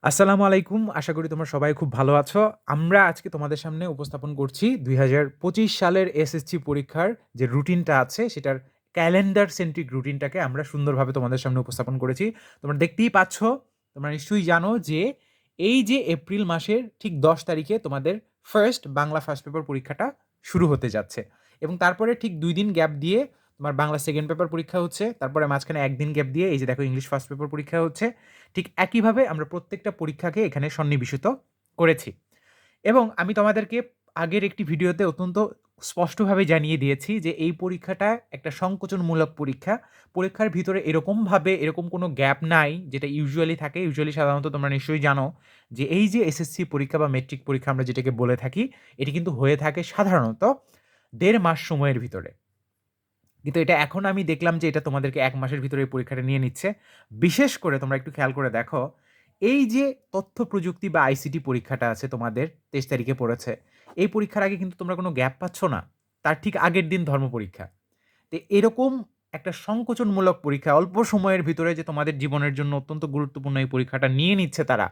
আসসালামু আলাইকুম। আশা করি তোমরা সবাই খুব ভালো আছো। আমরা আজকে তোমাদের সামনে উপস্থাপন করছি ২০২৫ সালের এসএসসি পরীক্ষার যে রুটিনটা আছে সেটার ক্যালেন্ডার সেন্ট্রিক রুটিনটাকে আমরা সুন্দরভাবে তোমাদের সামনে উপস্থাপন করেছি। তোমরা দেখতেই পাচ্ছ, তোমরা নিশ্চয়ই জানো যে এই যে এপ্রিল মাসের ঠিক ১০ তারিখে তোমাদের বাংলা ফার্স্ট পেপার পরীক্ষাটা শুরু হতে যাচ্ছে এবং তারপরে ঠিক ২ দিন গ্যাপ দিয়ে তোমার বাংলা সেকেন্ড পেপার পরীক্ষা হচ্ছে। তারপরে মাঝখানে ১ দিন গ্যাপ দিয়ে এই যে দেখো ইংলিশ ফার্স্ট পেপার পরীক্ষা হচ্ছে। ঠিক একইভাবে আমরা প্রত্যেকটা পরীক্ষাকে এখানে সন্নিবেশিত করেছি এবং আমি তোমাদেরকে আগের একটি ভিডিওতে অত্যন্ত স্পষ্টভাবে জানিয়ে দিয়েছি যে এই পরীক্ষাটা একটা সংকোচনমূলক পরীক্ষা। পরীক্ষার ভিতরে এরকম কোনো গ্যাপ নাই যেটা ইউজুয়ালি থাকে। ইউজুয়ালি সাধারণত তোমরা নিশ্চয়ই জানো যে এই যে এসএসসি পরীক্ষা বা মেট্রিক পরীক্ষা আমরা যেটাকে বলে থাকি, এটি কিন্তু হয়ে থাকে সাধারণত ১.৫ মাস সময়ের ভিতরে। কিন্তু এটা এখন আমি দেখলাম যে এটা তোমাদেরকে ১ মাসের ভিতরে এই পরীক্ষাটা নিয়ে নিচ্ছে। বিশেষ করে তোমরা একটু খেয়াল করে দেখো, এই যে তথ্য প্রযুক্তি বা আইসিটি পরীক্ষাটা আছে তোমাদের ২৩ তারিখে পড়েছে। এই পরীক্ষার আগে কিন্তু তোমরা কোনো গ্যাপ পাচ্ছ না। তার ঠিক আগের দিন ধর্ম পরীক্ষা। তো এরকম একটা সংকোচনমূলক পরীক্ষা অল্প সময়ের ভিতরে যে তোমাদের জীবনের জন্য অত্যন্ত গুরুত্বপূর্ণ এই পরীক্ষাটা নিয়ে নিচ্ছে তারা।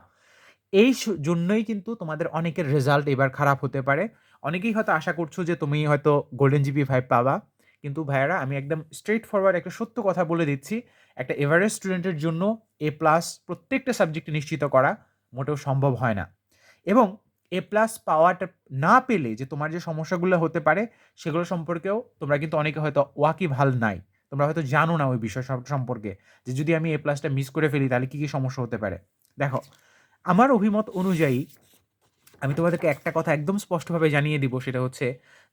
জন্যই কিন্তু তোমাদের অনেকের রেজাল্ট এবার খারাপ হতে পারে। অনেকেই হয়তো আশা করছো যে তুমি হয়তো গোল্ডেন জিপিএ 5 পাবা। কিন্তু ভাইয়ারা আমি একদম স্ট্রেইট ফরওয়ার্ড একটা সত্য কথা বলে দিচ্ছি। একটা এভারেজ স্টুডেন্টের জন্য এ প্লাস প্রত্যেকটা সাবজেক্টে নিশ্চিত করা মোটেও সম্ভব হয় না। এবং এ প্লাস পাওয়াটা না পেলে যে তোমার যে সমস্যাগুলো হতে পারে সেগুলো সম্পর্কেও তোমরা কিন্তু অনেকে হয়তো ওয়াকিবহাল নাই। তোমরা হয়তো জানো না ওই বিষয় সম্পর্কে যে যদি আমি এ প্লাসটা মিস করে ফেলি তাহলে কি সমস্যা হতে পারে। দেখো, আমার অভিমত অনুযায়ী আমি তোমাদেরকে একটা কথা একদম স্পষ্টভাবে জানিয়ে দিব, সেটা হচ্ছে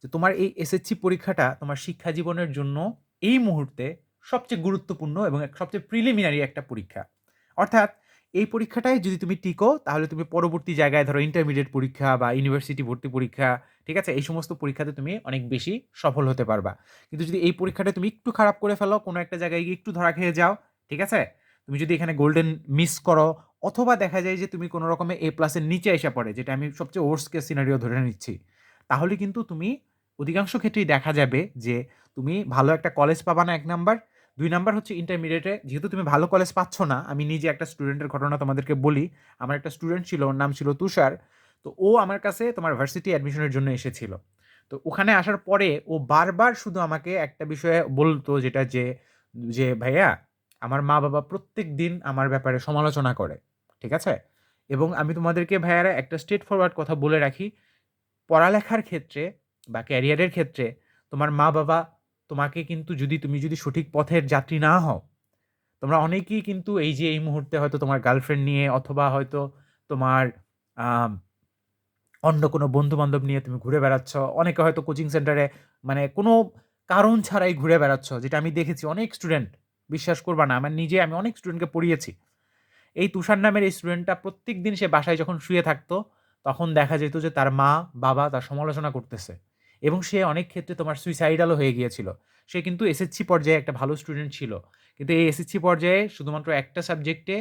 যে তোমার এই এসএসসি পরীক্ষাটা তোমার শিক্ষা জীবনের জন্য এই মুহূর্তে সবচেয়ে গুরুত্বপূর্ণ এবং সবচেয়ে প্রিলিমিনারি একটা পরীক্ষা। অর্থাৎ এই পরীক্ষাটায় যদি তুমি টিকো তাহলে তুমি পরবর্তী জায়গায় ধরো ইন্টারমিডিয়েট পরীক্ষা বা ইউনিভার্সিটি ভর্তি পরীক্ষা, ঠিক আছে, এই সমস্ত পরীক্ষাতে তুমি অনেক বেশি সফল হতে পারবা। কিন্তু যদি এই পরীক্ষাটা তুমি একটু খারাপ করে ফেলো, কোনো একটা জায়গায় গিয়ে একটু ধরা খেয়ে যাও, ঠিক আছে, তুমি যদি এখানে গোল্ডেন মিস করো অথবা দেখা যায় যে তুমি কোনো রকমে এ প্লাসের নিচে এসে পড়ে, যেটা আমি সবচেয়ে ওর্স্ট কেস সিনারিও ধরে নিচ্ছি, তাহলে কিন্তু তুমি অধিকাংশ ক্ষেত্রেই দেখা যাবে যে তুমি ভালো একটা কলেজ পাবা না, ১ নাম্বার। ২ নাম্বার হচ্ছে ইন্টারমিডিয়েটে যেহেতু তুমি ভালো কলেজ পাচ্ছ না, আমি নিজে একটা স্টুডেন্টের ঘটনা তোমাদেরকে বলি। আমার একটা স্টুডেন্ট ছিল, ওর নাম ছিল তুষার। তো ও আমার কাছে তোমার ভার্সিটি অ্যাডমিশনের জন্য এসেছিল। তো ওখানে আসার পরে ও বারবার শুধু আমাকে একটা বিষয়ে বলতো, যেটা যে যে ভাইয়া আমার মা বাবা প্রত্যেক দিন আমার ব্যাপারে সমালোচনা করে, ঠিক আছে? এবং আমি তোমাদেরকে ভাইয়ারা একটা স্ট্রেট ফরওয়ার্ড কথা বলে রাখি, পড়ালেখার ক্ষেত্রে বা ক্যারিয়ারের ক্ষেত্রে তোমার মা-বাবা তোমাকে কিন্তু তুমি যদি সঠিক পথের যাত্রী না হও, তোমরা অনেকেই কিন্তু এই যে এই মুহূর্তে হয়তো তোমার গার্লফ্রেন্ড নিয়ে অথবা হয়তো তোমার আম অন্য কোনো বন্ধু-বান্ধব নিয়ে তুমি ঘুরে বেড়াচ্ছ। অনেকে হয়তো কোচিং সেন্টারে মানে কোনো কারণ ছাড়াই ঘুরে বেড়াচ্ছ, যেটা আমি দেখেছি অনেক স্টুডেন্ট, বিশ্বাস করবা না, আমি অনেক স্টুডেন্টকে পড়িয়েছি। এই তুষার নামের এই স্টুডেন্টটা প্রত্যেকদিন সে বাসায় যখন শুয়ে থাকতো, তখন দেখা যেত যে তার মা-বাবা তার সমালোচনা করতেছে এবং সে অনেক ক্ষেত্রে তোমার সুইসাইডালও হয়ে গিয়েছিল। সে কিন্তু এসএসসি পর্যায়ে একটা ভালো স্টুডেন্ট ছিল। কিন্তু এই এসএসসি পর্যায়ে শুধুমাত্র একটা সাবজেক্টে,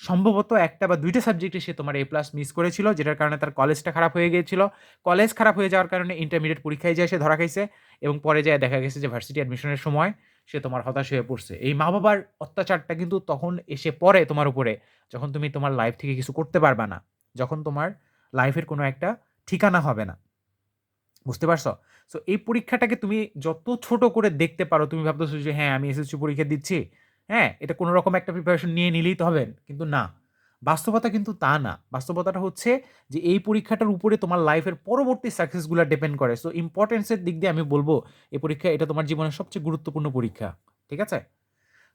সম্ভবত ১ টা বা ২ টা সাবজেক্টে সে তোমার এ প্লাস মিস করেছিল, যেটার কারণে তার কলেজটা খারাপ হয়ে গিয়েছিল। কলেজ খারাপ হয়ে যাওয়ার কারণে ইন্টারমিডিয়েট পরীক্ষায় যেয়ে সে ধরা খাইছে এবং পরে যেয়ে দেখা গেছে যে ভার্সিটি অ্যাডমিশনের সময় সে তোমার হতাশ হয়ে পড়ছে। এই মা-বাবার অত্যাচারটা কিন্তু তখন এসে পড়ে তোমার উপরে, যখন তুমি তোমার লাইফ থেকে কিছু করতে পারবা না। যখন তোমার লাইফের কোনো একটা ঠিকানা হবে না। বুঝতে পারছো? সো এই পরীক্ষাটাকে তুমি যত ছোট করে দেখতে পারো, তুমি ভাবতেছো যে হ্যাঁ, আমি এসএসসি পরীক্ষা দিচ্ছি। হ্যাঁ, এটা কোনো রকম একটা প্রিপারেশন নিয়ে নিলেই তো হবে। কিন্তু না। বাস্তবতা কিন্তু তা না। বাস্তবতাটা হচ্ছে যে এই পরীক্ষাটার উপরে তোমার লাইফের পরবর্তী সাকসেস গুলা ডিপেন্ড করে। সো ইম্পোর্টেন্স এর দিক দিয়ে আমি বলব এই পরীক্ষা এটা তোমার জীবনের সবচেয়ে গুরুত্বপূর্ণ পরীক্ষা। ঠিক আছে?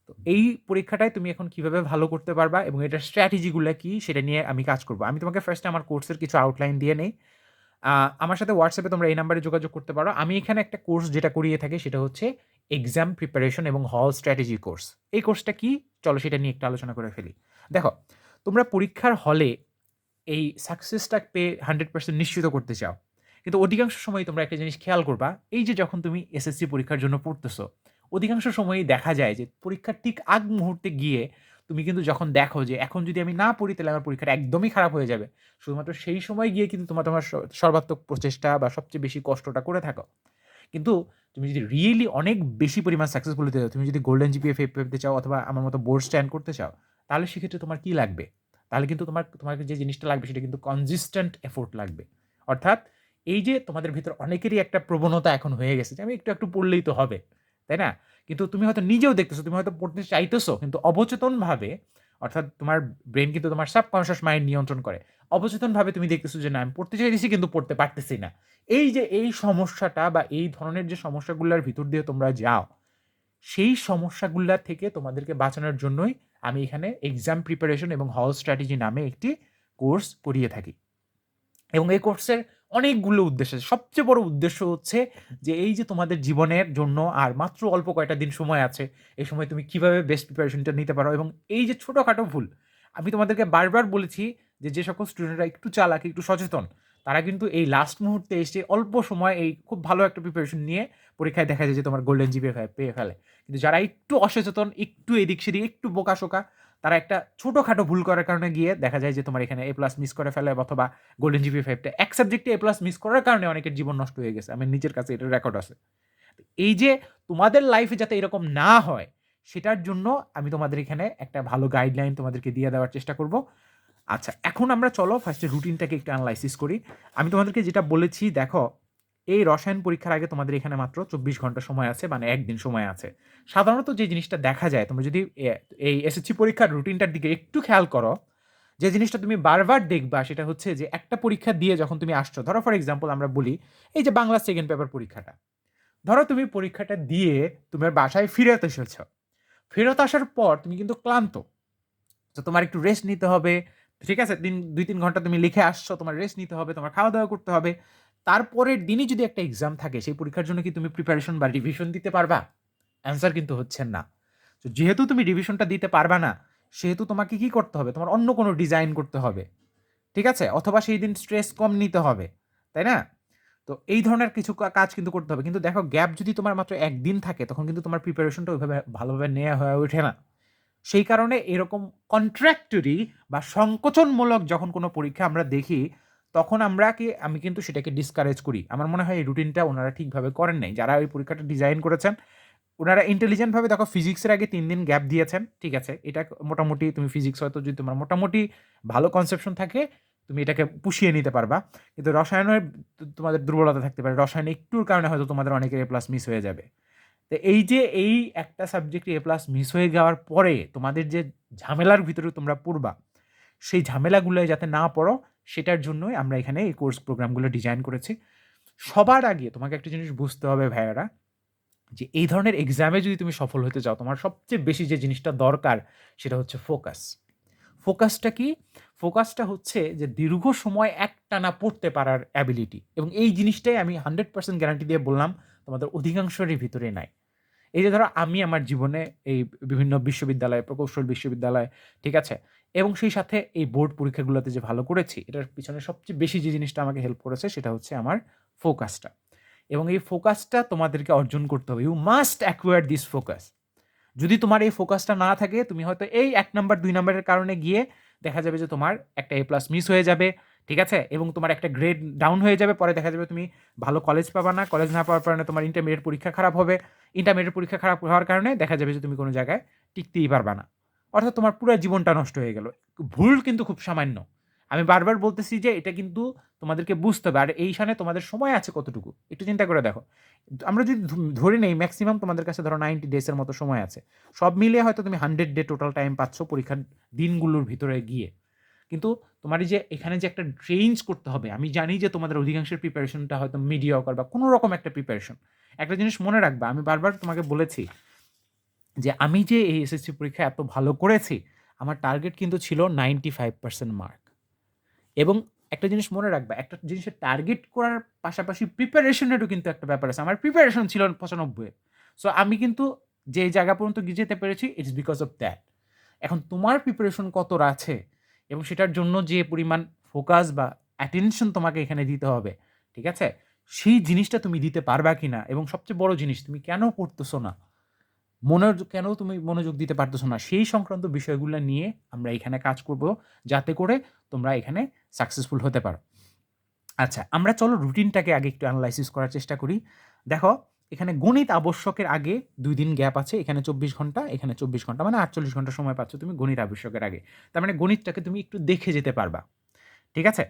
তো এই পরীক্ষাটায় তুমি এখন কিভাবে ভালো করতে পারবা এবং এটার স্ট্র্যাটেজি গুলা কি সেটা নিয়ে আমি কাজ করব। আমি তোমাকে ফার্স্ট এ আমার কোর্সের কিছু আউটলাইন দিয়ে নেই। আমার সাথে WhatsApp এ তোমরা এই নাম্বারে যোগাযোগ করতে পারো। আমি এখানে একটা কোর্স যেটা করিয়ে থাকি সেটা হচ্ছে এক্সাম প্রিপারেশন এবং হল স্ট্র্যাটেজি কোর্স। এই কোর্সটা কি? চলো সেটা নিয়ে একটু আলোচনা করে ফেলি। দেখো, তোমরা পরীক্ষার হলে এই সাকসেসটা পেয়ে 100% নিশ্চিত করতে চাও। কিন্তু অধিকাংশ সময় তোমরা একটা জিনিস খেয়াল করবা, এই যে যখন তুমি এসএসসি পরীক্ষার জন্য পড়তেছো, অধিকাংশ সময়ই দেখা যায় যে পরীক্ষার ঠিক আগ মুহূর্তে গিয়ে তুমি কিন্তু যখন দেখো যে এখন যদি আমি না পড়ি তাহলে আমার পরীক্ষাটা একদমই খারাপ হয়ে যাবে। শুধুমাত্র সেই সময় গিয়ে কিন্তু তোমার সর্বাত্মক প্রচেষ্টা বা সবচেয়ে বেশি কষ্টটা করে থাকো। কিন্তু তুমি যদি রিয়েলি অনেক বেশি পরিমাণ সাকসেসফুল হতে চাও, তুমি যদি গোল্ডেন জিপিএ 5 পেতে চাও অথবা আমার মতো বোর্ড স্ট্যান্ড করতে চাও, তাহলে সেক্ষেত্রে তোমার কি লাগবে? তাহলে কিন্তু তোমাকে যে জিনিসটা লাগবে সেটা কিন্তু কনসিস্টেন্ট এফোর্ট লাগবে। অর্থাৎ এই যে তোমাদের ভিতর অনেকেরই একটা প্রবণতা এখন হয়ে গেছে যে আমি একটু পড়লেই তো হবে, তাই না? কিন্তু তুমি হয়তো নিজেও দেখতেছো, তুমি হয়তো পড়তে চাইতেছো কিন্তু অবচেতনভাবে, অর্থাৎ তোমার ব্রেন কিন্তু তোমার সাবকনশিয়াস মাইন্ড নিয়ন্ত্রণ করে। অবচেতনভাবে তুমি দেখতেছো যে না আমি পড়তে চাইতেছি কিন্তু পড়তে পারতেছি না। এই যে এই সমস্যাটা বা এই ধরনের যে সমস্যাগুলোর ভিতর দিয়ে তোমরা যাও, সেই সমস্যাগুলা থেকে তোমাদেরকে বাঁচানোর জন্যই আমি এখানে এক্সাম প্রিপারেশন এবং হল স্ট্র্যাটেজি নামে একটি কোর্স করিয়ে থাকি। এবং এই কোর্সের অনেকগুলো উদ্দেশ্য আছে। সবচেয়ে বড় উদ্দেশ্য হচ্ছে যে এই যে তোমাদের জীবনের জন্য আর মাত্র অল্প কয়টা দিন সময় আছে, এই সময় তুমি কিভাবে বেস্ট প্রিপারেশনটা নিতে পারো। এবং এই যে ছোটোখাটো ভুল, আমি তোমাদেরকে বারবার বলেছি যে সকল স্টুডেন্টরা একটু চালাক, একটু সচেতন, তারা কিন্তু এই লাস্ট মুহূর্তে এসে অল্প সময় এই খুব ভালো একটা প্রিপারেশন নিয়ে পরীক্ষায় দেখা যায় যে তোমার গোল্ডেন জিপিএ পেয়ে ফেলে। কিন্তু যারা একটু অসচেতন, একটু এদিক সেদিক, একটু বোকাশোকা, তারা একটা ছোটোখাটো ভুল করার কারণে গিয়ে দেখা যায় যে তোমার এখানে A+ মিস করে ফেলে, অথবা গোল্ডেন জিপিএ 5টা এক সাবজেক্টে A+ মিস করার কারণে অনেকের জীবন নষ্ট হয়ে গেছে। আমার নিজের কাছে এটার রেকর্ড আছে। এই যে তোমাদের লাইফে যাতে এরকম না হয়, সেটার জন্য আমি তোমাদের এখানে একটা ভালো গাইডলাইন তোমাদেরকে দিয়ে দেওয়ার চেষ্টা করব। আচ্ছা, এখন আমরা চলো ফার্স্টে রুটিনটাকে একটু অ্যানালাইসিস করি। আমি তোমাদেরকে যেটা বলেছি, দেখো এই রসায়ন পরীক্ষার আগে তোমাদের এখানে মাত্র 24 ঘন্টা সময় আছে, মানে একদিন সময় আছে। সাধারণত যে জিনিসটা দেখা যায়, তোমরা যদি এই এসএসসি পরীক্ষার রুটিনটার দিকে একটু খেয়াল করো, যে জিনিসটা তুমি বারবার দেখবা সেটা হচ্ছে যে একটা পরীক্ষা দিয়ে যখন তুমি আসছো, ধরো ফর এক্সাম্পল আমরা বলি এই যে বাংলা সেকেন্ড পেপার পরীক্ষাটা, ধরো তুমি পরীক্ষাটা দিয়ে তোমার বাসায় ফেরত এসেছ, ফেরত আসার পর তুমি কিন্তু ক্লান্ত, তো তোমার একটু রেস্ট নিতে হবে। ঠিক আছে, 2-3 ঘন্টা তুমি লিখে আসছো, তোমার রেস্ট নিতে হবে, তোমার খাওয়া দাওয়া করতে হবে। তারপরের দিনই যদি একটা এক্সাম থাকে, সেই পরীক্ষার জন্য কি তুমি প্রিপারেশন বা রিভিশন দিতে পারবা? অ্যান্সার কিন্তু হচ্ছে না। তো যেহেতু তুমি রিভিশনটা দিতে পারবা না, সেহেতু তোমাকে কি করতে হবে? তোমার অন্য কোনো ডিজাইন করতে হবে, ঠিক আছে? অথবা সেই দিন স্ট্রেস কম নিতে হবে, তাই না? তো এই ধরনের কিছু কাজ কিন্তু করতে হবে। কিন্তু দেখো, গ্যাপ যদি তোমার মাত্র একদিন থাকে, তখন কিন্তু তোমার প্রিপারেশনটা ওইভাবে ভালোভাবে নেওয়া হয়ে ওঠে না। সেই কারণে এরকম কন্ট্রাক্টরি বা সংকোচনমূলক যখন কোনো পরীক্ষা আমরা দেখি, তখন আমি কিন্তু সেটাকে ডিসকারেজ করি। আমার মনে হয় এই রুটিনটা ওনারা ঠিকভাবে করেন নাই। যারা ওই পরীক্ষাটা ডিজাইন করেছেন, ওনারা ইন্টেলিজেন্টভাবে, দেখো ফিজিক্সের আগে 3 দিন গ্যাপ দিয়েছেন, ঠিক আছে? এটা মোটামুটি, তুমি ফিজিক্স হয়তো যদি তোমার মোটামুটি ভালো কনসেপশন থাকে, তুমি এটাকে পুষিয়ে নিতে পারবা। কিন্তু রসায়নের তোমাদের দুর্বলতা থাকতে পারে। রসায়নে একটুর কারণে হয়তো তোমাদের অনেকের A+ মিস হয়ে যাবে। তো এই যে এই একটা সাবজেক্টে A+ মিস হয়ে যাওয়ার পরে তোমাদের যে ঝামেলার ভিতরে তোমরা পড়বা, সেই ঝামেলাগুলোয় যাতে না পড়ো, সেটার জন্যই আমরা এখানে এই কোর্স প্রোগ্রামগুলো ডিজাইন করেছি। সবার আগে তোমাকে একটা জিনিস বুঝতে হবে ভাইয়েরা, যে এই ধরনের এক্সামে যদি তুমি সফল হতে চাও, তোমার সবচেয়ে বেশি যে জিনিসটা দরকার সেটা হচ্ছে ফোকাস। ফোকাসটা কি? ফোকাসটা হচ্ছে যে দীর্ঘ সময় একটানা পড়তে পারার অ্যাবিলিটি, এবং এই জিনিসটাই আমি 100% গ্যারান্টি দিয়ে বললাম তোমাদের অধিকাংশেরই ভিতরে নাই। এই যে ধরো আমি আমার জীবনে এই বিভিন্ন বিশ্ববিদ্যালয়, প্রকৌশল বিশ্ববিদ্যালয়, ঠিক আছে? এবং সেই সাথে এই বোর্ড পরীক্ষাগুলোতে যে ভালো করেছি, এটার পিছনে সবচেয়ে বেশি যে জিনিসটা আমাকে হেল্প করেছে সেটা হচ্ছে আমার ফোকাসটা। এবং এই ফোকাসটা তোমাদেরকে অর্জন করতে হবে। You must acquire this focus. যদি তোমার এই ফোকাসটা না থাকে, তুমি হয়তো এই 1 নাম্বার 2 নাম্বারের কারণে গিয়ে দেখা যাবে যে তোমার একটা A+ মিস হয়ে যাবে, ঠিক আছে? এবং তোমার একটা গ্রেড ডাউন হয়ে যাবে। পরে দেখা যাবে তুমি ভালো কলেজ পাবা না। কলেজ না পাওয়ার কারণে তোমার ইন্টারমিডিয়েট পরীক্ষা খারাপ হবে। ইন্টারমিডিয়েট পরীক্ষা খারাপ হওয়ার কারণে দেখা যাবে যে তুমি কোনো জায়গায় টিকতেই পারবা না। অর্থাৎ তোমার পুরা জীবনটা নষ্ট হয়ে গেল। ভুল কিন্তু খুব সামান্য। আমি বারবার বলতেছি যে এটা কিন্তু তোমাদেরকে বুঝতে হবে। আর এইখানে তোমাদের সময় আছে কতটুকু? একটু চিন্তা করে দেখো। আমরা যদি ধরে নেই ম্যাক্সিমাম তোমাদের কাছে ধরো 90 ডেজের মতো সময় আছে। সব মিলিয়ে হয়তো তুমি 100 ডে টোটাল টাইম পাচ্ছ পরীক্ষার দিনগুলোর ভিতরে গিয়ে। কিন্তু তোমার এই যে এখানে যে একটা চেঞ্জ করতে হবে, আমি জানি যে তোমাদের অধিকাংশের প্রিপারেশনটা হয়তো মিডিয়কর বা কোনো রকম একটা প্রিপারেশন। একটা জিনিস মনে রাখবা, আমি বারবার তোমাকে বলেছি যে আমি যে এই এসএসসি পরীক্ষা এত ভালো করেছি, আমার টার্গেট কিন্তু ছিল 95% মার্ক। এবং একটা জিনিস মনে রাখবা, একটা জিনিসের টার্গেট করার পাশাপাশি প্রিপারেশনেরও কিন্তু একটা ব্যাপার আছে। আমার প্রিপারেশন ছিল 95। সো আমি কিন্তু যে জায়গা পর্যন্ত গিয়ে যেতে পেরেছি, ইটস বিকজ অফ দ্যাট। এখন তোমার প্রিপারেশন কতটা আছে এবং সেটার জন্য যে পরিমাণ ফোকাস বা অ্যাটেনশন তোমাকে এখানে দিতে হবে, ঠিক আছে? সেই জিনিসটা তুমি দিতে পারবা কিনা, এবং সবচেয়ে বড় জিনিস, তুমি কেন পড়তেছো না, কেন তুমি মনোযোগ দিতে পারতেছো না, সেই সংক্রান্ত বিষয়গুলো নিয়ে আমরা এখানে কাজ করব, যাতে করে তোমরা এখানে সাকসেসফুল হতে পারো। আচ্ছা, আমরা চলো রুটিনটাকে আগে একটু অ্যানালাইসিস করার চেষ্টা করি। দেখো, এখানে গণিত আবশ্যকের আগে 2 দিন গ্যাপ আছে। এখানে 24 ঘন্টা, এখানে 24 ঘন্টা মানে 48 ঘন্টা সময় পাচ্ছ তুমি গণিত আবশ্যকের আগে। তার মানে গণিতটাকে তুমি একটু দেখে যেতে পারবা। ঠিক আছে?